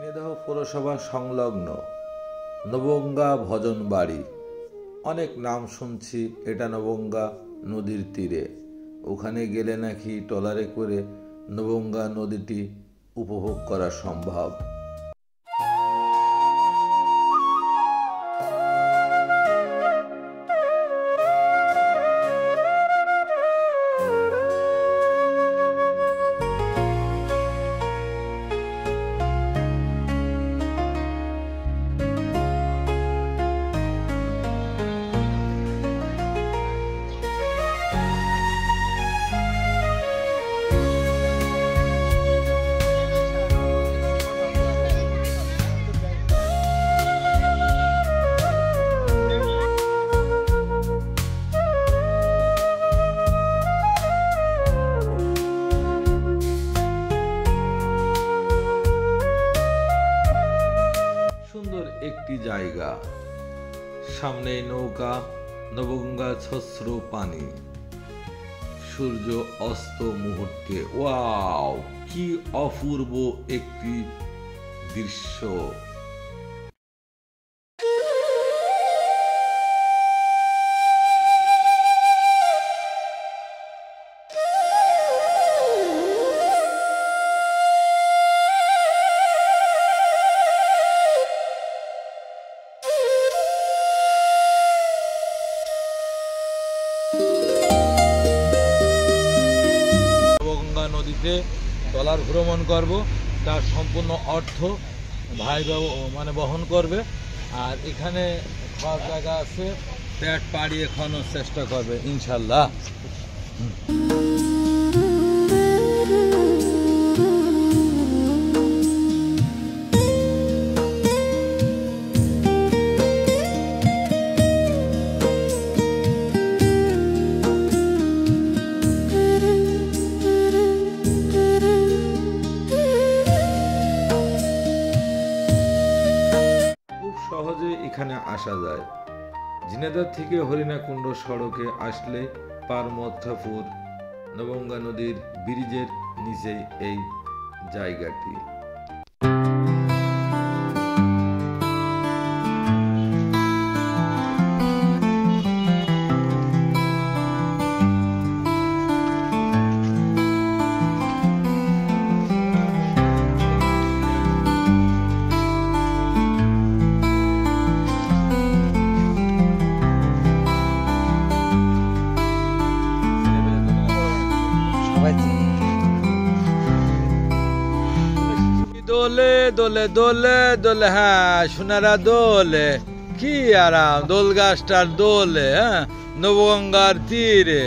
ঝিনাইদহ পৌরসভা সংলগ্ন নবগঙ্গা ভজন বাড়ি। অনেক নাম শুনছি, এটা নবগঙ্গা নদীর তীরে। ওখানে গেলে নাকি ট্রলারে করে নবগঙ্গা নদীটি উপভোগ করা সম্ভব। একটি জায়গা, সামনে নৌকা, নবগঙ্গা ছশ্র পানি, সূর্য অস্ত মুহূর্তে। ওয়াও, কি অপূর্ব একটি দৃশ্য! নদীতে ট্রলার ভ্রমণ করব, তার সম্পূর্ণ অর্থ ভাই বহন করবে। আর এখানে সব জায়গা আছে, পেট পাড়িয়ে খাওয়ানোর চেষ্টা করবে ইনশাল্লাহ। সহজে এখানে আসা যায়। ঝিনাইদহ থেকে হরিণাকুণ্ড সড়কে আসলে পারমথাপুর নবগঙ্গা নদীর ব্রিজের নিচেই এই জায়গাটি। দোলে দোলে দোলে দোলে, হ্যাঁ সোনারা দোলে, কি আরাম দোল গাছটার দোলে, হ্যাঁ নবগঙ্গার তীরে।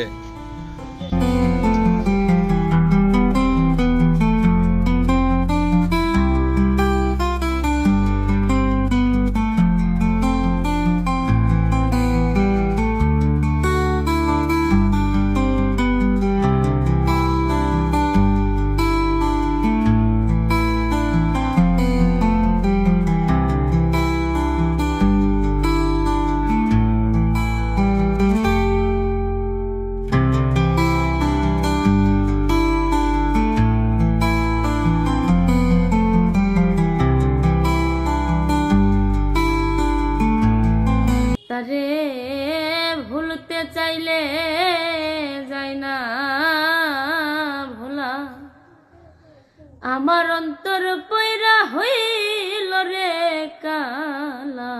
ভুলতে চাইলে যায় না ভোলা, আমার অন্তর পয়রা হইল রে কালা।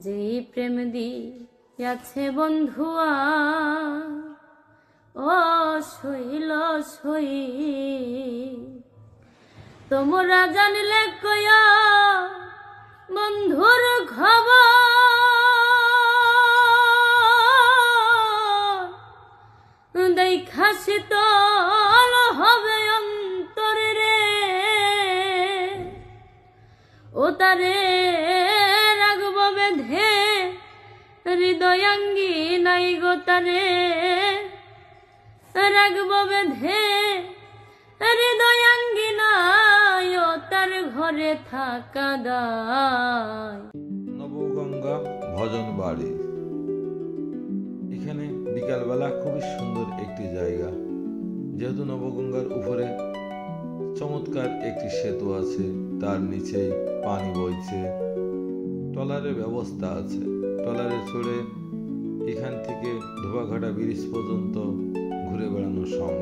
যেই প্রেম দিয়াছে বন্ধুয়া ও শৈল সই, তোমরা জানলে কয়া বন্ধুর খবর, দেখা শীতল হবে অন্তরে রে, ও তারে রাগব বেঁধে হৃদয়াঙ্গী নাই গো, তারে রাগব বেঁধে হৃদয়াঙ্গী নাই, ও তার ঘরে থাকা দায়। নবগঙ্গা ভজন বাড়ি, এখানে বিকালবেলা খুবই সুন্দর একটি জায়গা। যেহেতু নবগঙ্গার উপরে চমৎকার একটি সেতু আছে, তার নিচেই পানি বইছে, ট্রলারের ব্যবস্থা আছে। ট্রলারে চড়ে এখান থেকে ধোবাঘাটা ব্রিজ পর্যন্ত ঘুরে বেড়ানো সম্ভব।